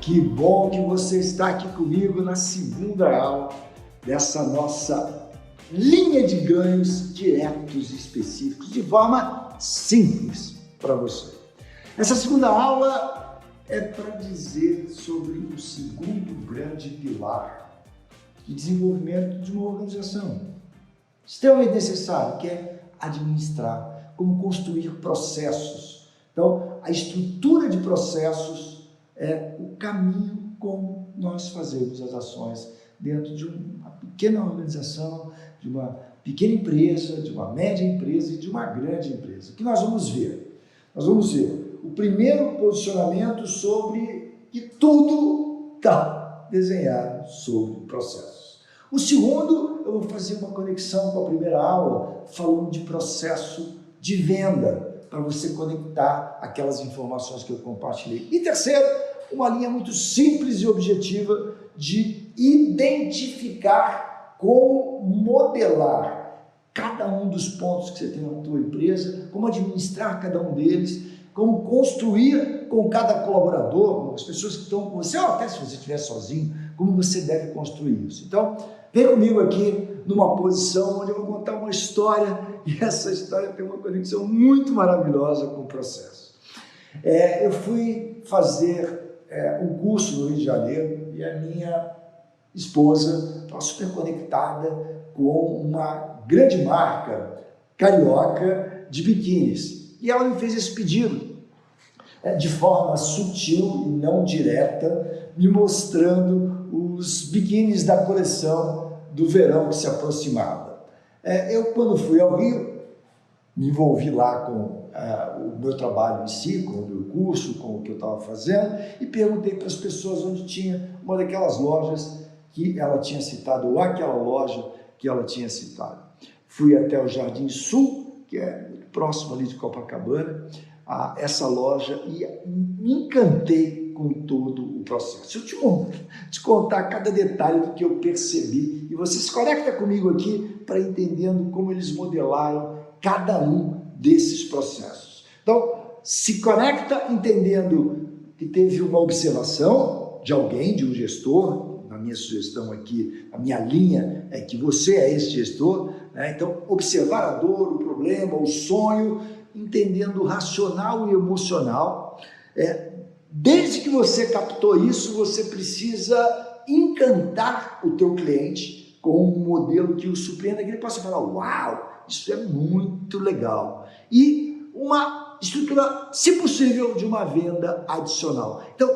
Que bom que você está aqui comigo na segunda aula dessa nossa linha de ganhos diretos e específicos, de forma simples para você. Essa segunda aula é para dizer sobre o segundo grande pilar de desenvolvimento de uma organização, extremamente necessário, que é administrar, como construir processos. Então, a estrutura de processos é o caminho como nós fazemos as ações dentro de uma pequena organização, de uma pequena empresa, de uma média empresa e de uma grande empresa. O que nós vamos ver? Nós vamos ver o primeiro posicionamento sobre que tudo está desenhado sobre processos. O segundo, eu vou fazer uma conexão com a primeira aula, falando de processo de venda, para você conectar aquelas informações que eu compartilhei. E terceiro, uma linha muito simples e objetiva de identificar como modelar cada um dos pontos que você tem na tua empresa, como administrar cada um deles, como construir com cada colaborador, as pessoas que estão com você, ou até se você estiver sozinho, como você deve construir isso. Então, vem comigo aqui numa posição onde eu vou contar uma história, e essa história tem uma conexão muito maravilhosa com o processo. Eu fui fazer um curso no Rio de Janeiro e a minha esposa estava super conectada com uma grande marca carioca de biquínis. E ela me fez esse pedido, de forma sutil e não direta, me mostrando os biquínis da coleção do verão que se aproximava. Eu, quando fui ao Rio, me envolvi lá com o meu trabalho em si, com o meu curso, com o que eu estava fazendo, e perguntei para as pessoas onde tinha uma daquelas lojas que ela tinha citado, ou aquela loja que ela tinha citado. Fui até o Jardim Sul, que é muito próximo ali de Copacabana, a essa loja, e me encantei com todo o processo. Eu te contar cada detalhe do que eu percebi, e você se conecta comigo aqui para entendendo como eles modelaram cada um desses processos. Então, se conecta entendendo que teve uma observação de alguém, de um gestor. Na minha sugestão aqui, a minha linha é que você é esse gestor, né? Então, observar a dor, o problema, o sonho, entendendo o racional e emocional. Desde que você captou isso, você precisa encantar o teu cliente com um modelo que o surpreenda, que ele possa falar, uau, isso é muito legal. E uma estrutura, se possível, de uma venda adicional. Então,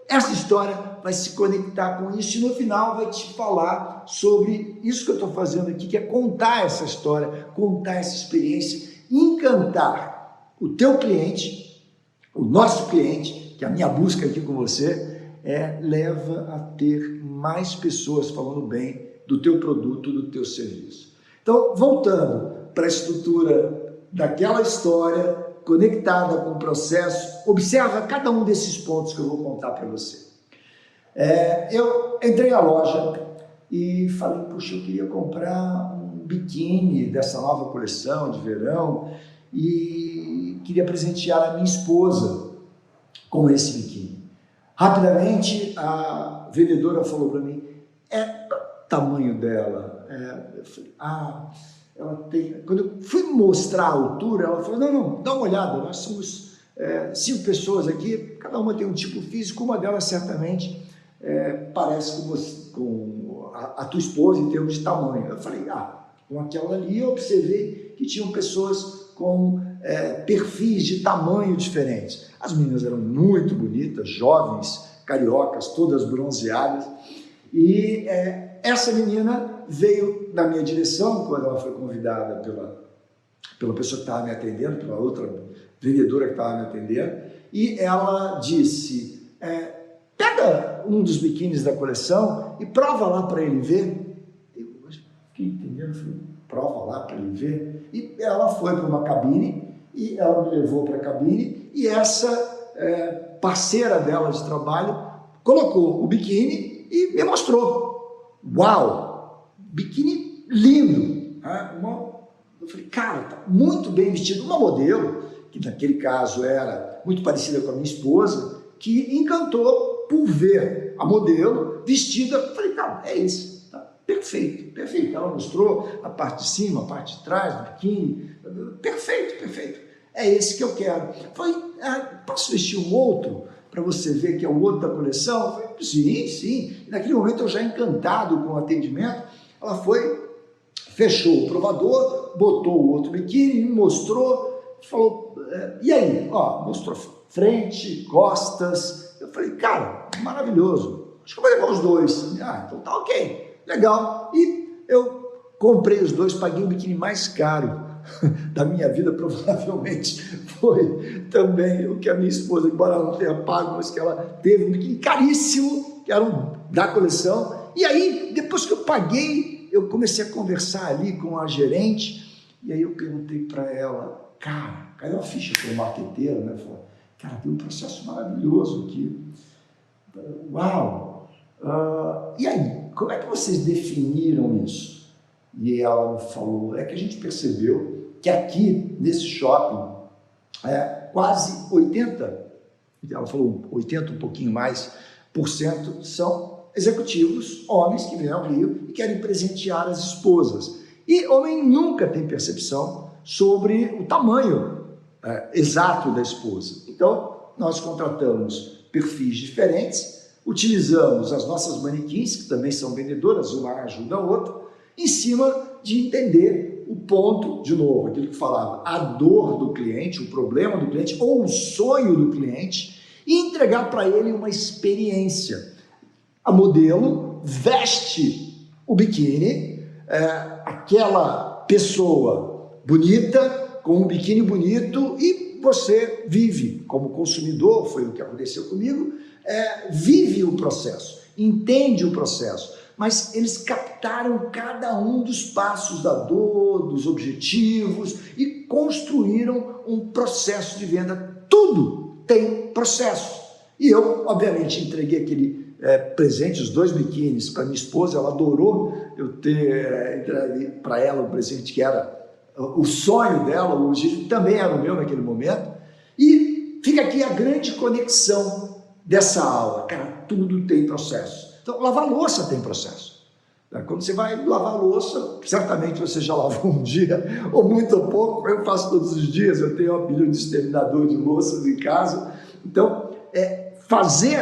essa história vai se conectar com isso e no final vai te falar sobre isso que eu estou fazendo aqui, que é contar essa história, contar essa experiência, encantar o teu cliente, o nosso cliente, que a minha busca aqui com você leva a ter mais pessoas falando bem do teu produto, do teu serviço. Então, voltando para a estrutura daquela história, conectada com o processo, observa cada um desses pontos que eu vou contar para você. Eu entrei na loja e falei, puxa, eu queria comprar um biquíni dessa nova coleção de verão e queria presentear a minha esposa com esse biquíni. Rapidamente, a vendedora falou para mim, o tamanho dela. Eu falei, ela tem... Quando eu fui mostrar a altura, ela falou, não, dá uma olhada, nós somos 5 pessoas aqui, cada uma tem um tipo físico, uma delas certamente parece com você, com a tua esposa em termos de tamanho. Eu falei, com aquela ali eu observei que tinham pessoas com perfis de tamanho diferentes. As meninas eram muito bonitas, jovens, cariocas, todas bronzeadas, e essa menina veio na minha direção quando ela foi convidada pela pessoa que estava me atendendo, pela outra vendedora que estava me atendendo, e ela disse, pega um dos biquínis da coleção e prova lá para ele ver. Eu fiquei entendendo, falei, prova lá para ele ver. E ela foi para uma cabine, e ela me levou para a cabine, e essa parceira dela de trabalho colocou o biquíni e me mostrou. Uau! Biquíni lindo! Eu falei, cara, tá muito bem vestido. Uma modelo, que naquele caso era muito parecida com a minha esposa, que encantou por ver a modelo vestida, eu falei, cara, é esse, tá? Perfeito, perfeito. Ela mostrou a parte de cima, a parte de trás, do biquíni, perfeito, perfeito. É esse que eu quero. Falei, posso vestir um outro para você ver que é o outro da coleção? Eu falei, sim, sim. E naquele momento eu já encantado com o atendimento, ela foi, fechou o provador, botou o outro biquíni, me mostrou, falou, e aí? Ó, mostrou frente, costas. Eu falei, cara, maravilhoso. Acho que eu vou levar os dois. Então tá ok, legal. E eu comprei os dois, paguei o biquíni mais caro da minha vida, provavelmente foi também o que a minha esposa, embora ela não tenha pago, mas que ela teve um biquíni caríssimo, que era da coleção. E aí, depois que eu paguei, eu comecei a conversar ali com a gerente, e aí eu perguntei para ela, cara, caiu uma ficha para o marqueteiro, né? Falei, cara, tem um processo maravilhoso aqui. Uau! E aí, como é que vocês definiram isso? E ela me falou, é que a gente percebeu que aqui, nesse shopping, quase 80, ela falou 80, um pouquinho mais, por cento, são executivos, homens que vêm ao Rio e querem presentear as esposas. E homem nunca tem percepção sobre o tamanho exato da esposa. Então, nós contratamos perfis diferentes, utilizamos as nossas manequins, que também são vendedoras, uma ajuda a outra, em cima de entender o ponto, de novo, aquilo que falava, a dor do cliente, o problema do cliente ou o sonho do cliente e entregar para ele uma experiência. A modelo veste o biquíni, aquela pessoa bonita, com um biquíni bonito e você vive como consumidor, foi o que aconteceu comigo, vive o processo, entende o processo. Mas eles captaram cada um dos passos da dor, dos objetivos e construíram um processo de venda. Tudo tem processo. E eu, obviamente, entreguei aquele presente, os 2 biquínis para minha esposa, ela adorou eu ter entregue para ela um presente que era o sonho dela, o objetivo também era o meu naquele momento. E fica aqui a grande conexão dessa aula. Cara, tudo tem processo. Então, lavar louça tem processo. Quando você vai lavar louça, certamente você já lavou um dia, ou muito ou pouco, eu faço todos os dias, eu tenho uma pilha de exterminador de louças em casa. Então, fazer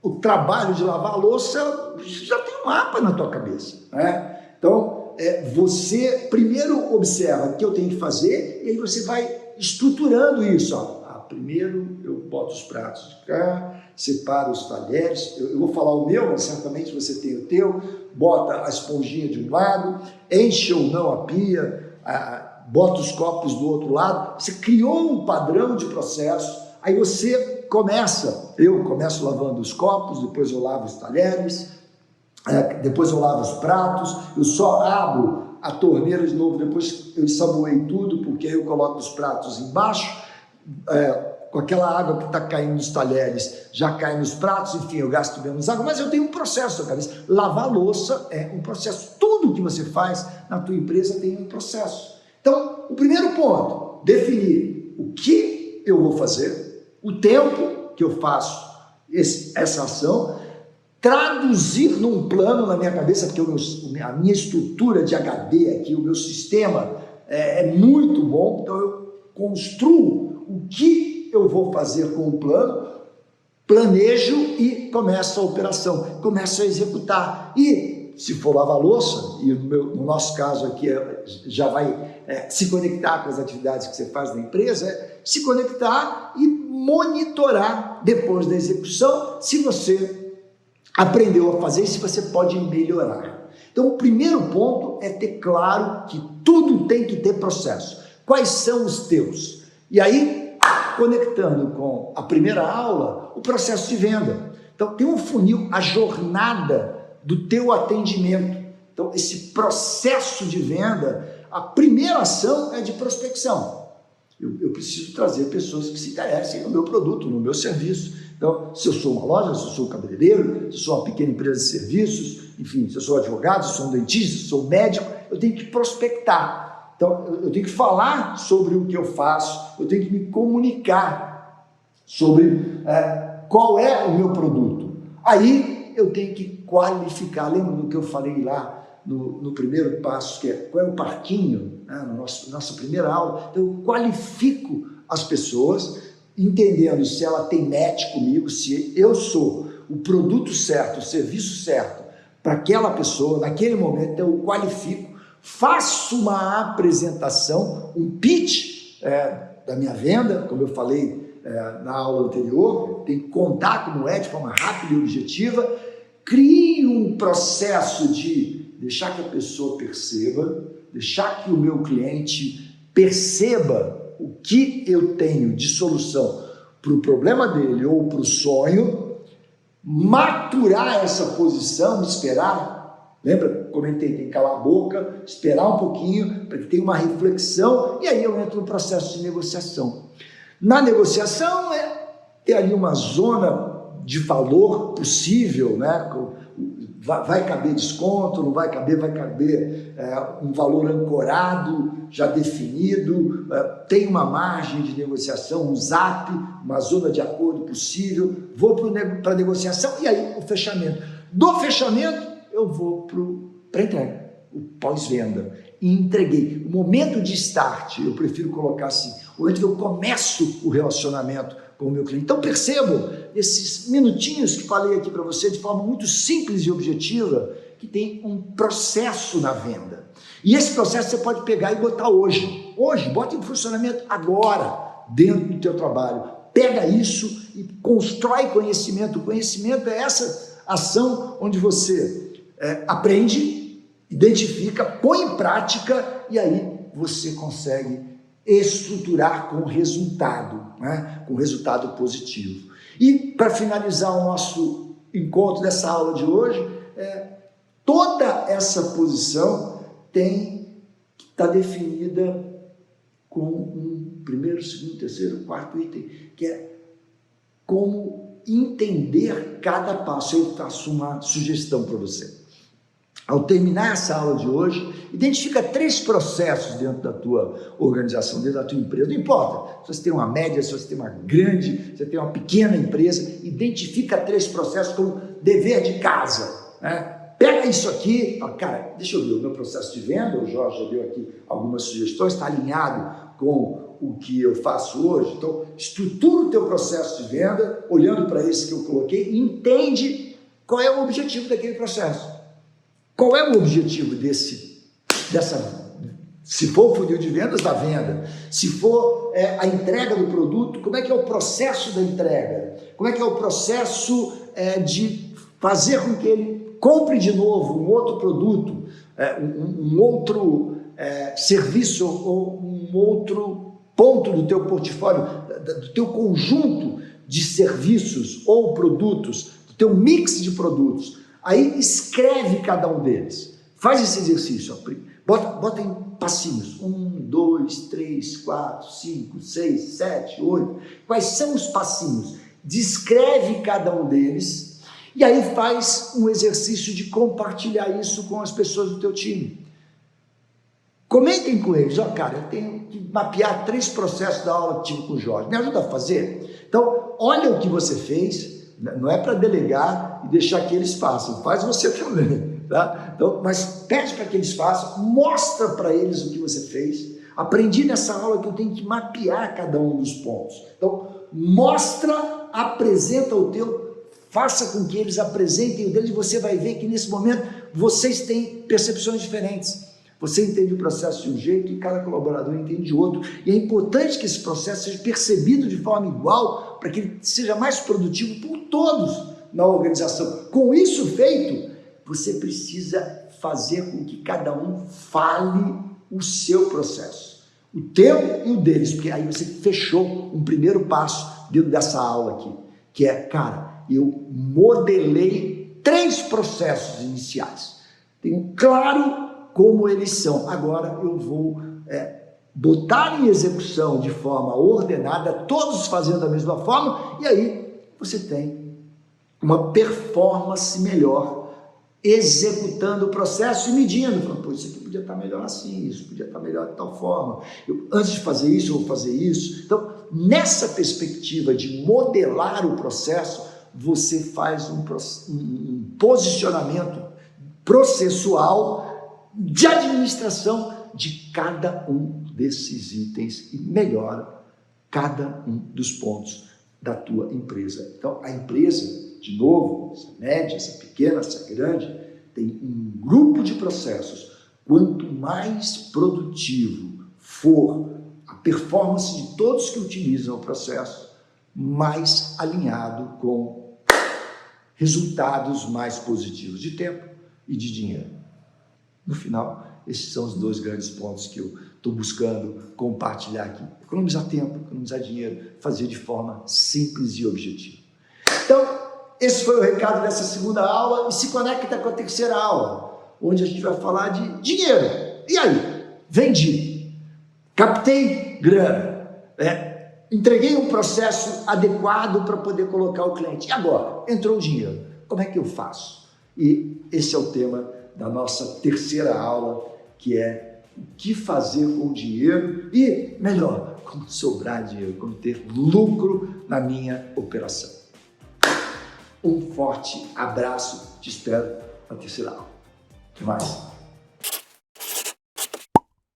o trabalho de lavar a louça já tem um mapa na tua cabeça, né? Então, você primeiro observa o que eu tenho que fazer, e aí você vai estruturando isso. Primeiro eu boto os pratos de cá, separo os talheres, eu vou falar o meu, mas certamente você tem o teu, bota a esponjinha de um lado, enche ou não a pia, bota os copos do outro lado, você criou um padrão de processo, aí você eu começo lavando os copos, depois eu lavo os talheres, depois eu lavo os pratos, eu só abro a torneira de novo, depois eu ensaboei tudo, porque aí eu coloco os pratos embaixo, com aquela água que está caindo nos talheres, já cai nos pratos, enfim, eu gasto menos água, mas eu tenho um processo na cabeça. Lavar louça é um processo. Tudo que você faz na tua empresa tem um processo. Então, o primeiro ponto, definir o que eu vou fazer, o tempo que eu faço essa ação, traduzir num plano na minha cabeça, porque a minha estrutura de HD aqui, o meu sistema é muito bom, então eu construo o que eu vou fazer com o plano, planejo e começo a operação, começo a executar. E se for lavar louça, e no nosso caso aqui já vai se conectar com as atividades que você faz na empresa, se conectar e monitorar depois da execução se você aprendeu a fazer e se você pode melhorar. Então o primeiro ponto é ter claro que tudo tem que ter processo. Quais são os teus? E aí, conectando com a primeira aula, o processo de venda. Então, tem um funil, a jornada do teu atendimento. Então, esse processo de venda, a primeira ação é de prospecção. Eu preciso trazer pessoas que se interessem no meu produto, no meu serviço. Então, se eu sou uma loja, se eu sou um cabeleireiro, se eu sou uma pequena empresa de serviços, enfim, se eu sou advogado, se eu sou um dentista, se eu sou um médico, eu tenho que prospectar. Então, eu tenho que falar sobre o que eu faço, eu tenho que me comunicar sobre qual é o meu produto. Aí eu tenho que qualificar. Lembra do que eu falei lá no primeiro passo, que é qual é o parquinho, né, nossa primeira aula? Então eu qualifico as pessoas, entendendo se ela tem match comigo, se eu sou o produto certo, o serviço certo para aquela pessoa, naquele momento eu qualifico, faço uma apresentação, um pitch da minha venda, como eu falei na aula anterior, tem que contar como é de forma rápida e objetiva, crio um processo de deixar que a pessoa perceba, deixar que o meu cliente perceba o que eu tenho de solução para o problema dele ou para o sonho, maturar essa posição, esperar, lembra? Comentei, tem que calar a boca, esperar um pouquinho para que tenha uma reflexão e aí eu entro no processo de negociação. Na negociação ter ali uma zona de valor possível, né? Vai caber desconto, não vai caber, um valor ancorado, já definido, tem uma margem de negociação, um ZAP, uma zona de acordo possível, vou para a negociação e aí o fechamento. Do fechamento, eu vou para a entrega, o pós-venda. E entreguei. O momento de start, eu prefiro colocar assim, o momento que eu começo o relacionamento com o meu cliente. Então percebam esses minutinhos que falei aqui para você de forma muito simples e objetiva, que tem um processo na venda. E esse processo você pode pegar e botar hoje. Hoje, bota em funcionamento agora, dentro do teu trabalho. Pega isso e constrói conhecimento. O conhecimento é essa ação onde você aprende, identifica, põe em prática e aí você consegue estruturar com resultado, né? Com resultado positivo. E para finalizar o nosso encontro dessa aula de hoje, toda essa posição está definida com um primeiro, segundo, terceiro, quarto item, que é como entender cada passo. Eu faço uma sugestão para você. Ao terminar essa aula de hoje, identifica 3 processos dentro da tua organização, dentro da tua empresa. Não importa se você tem uma média, se você tem uma grande, se você tem uma pequena empresa, identifica 3 processos como dever de casa, né? Pega isso aqui, fala, cara, deixa eu ver o meu processo de venda, o Jorge já deu aqui algumas sugestões, está alinhado com o que eu faço hoje, então estrutura o teu processo de venda, olhando para esse que eu coloquei, e entende qual é o objetivo daquele processo. Qual é o objetivo se for o funil de vendas, da venda, se for a entrega do produto, como é que é o processo da entrega, como é que é o processo de fazer com que ele compre de novo um outro produto, um outro serviço ou um outro ponto do teu portfólio, do teu conjunto de serviços ou produtos, do teu mix de produtos. Aí escreve cada um deles. Faz esse exercício. Bota em passinhos. 1, 2, 3, 4, 5, 6, 7, 8. Quais são os passinhos? Descreve cada um deles e aí faz um exercício de compartilhar isso com as pessoas do teu time. Comentem com eles. Cara, eu tenho que mapear 3 processos da aula que tive com o Jorge. Me ajuda a fazer? Então, olha o que você fez. Não é para delegar e deixar que eles façam, faz você também, tá? Então, mas pede para que eles façam, mostra para eles o que você fez. Aprendi nessa aula que eu tenho que mapear cada um dos pontos. Então, mostra, apresenta o teu, faça com que eles apresentem o deles e você vai ver que nesse momento vocês têm percepções diferentes. Você entende o processo de um jeito e cada colaborador entende de outro. E é importante que esse processo seja percebido de forma igual para que ele seja mais produtivo por todos na organização. Com isso feito, você precisa fazer com que cada um fale o seu processo. O teu e o deles, porque aí você fechou um primeiro passo dentro dessa aula aqui, que é, cara, eu modelei 3 processos iniciais. Tenho claro como eles são. Agora eu vou botar em execução de forma ordenada, todos fazendo da mesma forma, e aí você tem uma performance melhor, executando o processo e medindo. Falando, pô, isso aqui podia estar melhor assim, isso podia estar melhor de tal forma. Antes de fazer isso, eu vou fazer isso. Então, nessa perspectiva de modelar o processo, você faz um posicionamento processual de administração de cada um desses itens e melhora cada um dos pontos da tua empresa. Então, a empresa, de novo, essa média, essa pequena, essa grande, tem um grupo de processos. Quanto mais produtivo for a performance de todos que utilizam o processo, mais alinhado com resultados mais positivos de tempo e de dinheiro. No final, esses são os dois grandes pontos que eu estou buscando compartilhar aqui. Economizar tempo, economizar dinheiro, fazer de forma simples e objetiva. Então, esse foi o recado dessa segunda aula e se conecta com a terceira aula, onde a gente vai falar de dinheiro. E aí? Vendi, captei grana, entreguei um processo adequado para poder colocar o cliente. E agora? Entrou o dinheiro. Como é que eu faço? E esse é o tema da nossa terceira aula, que é o que fazer com o dinheiro e, melhor, como sobrar dinheiro, como ter lucro na minha operação. Um forte abraço, te espero na terceira aula. Até mais.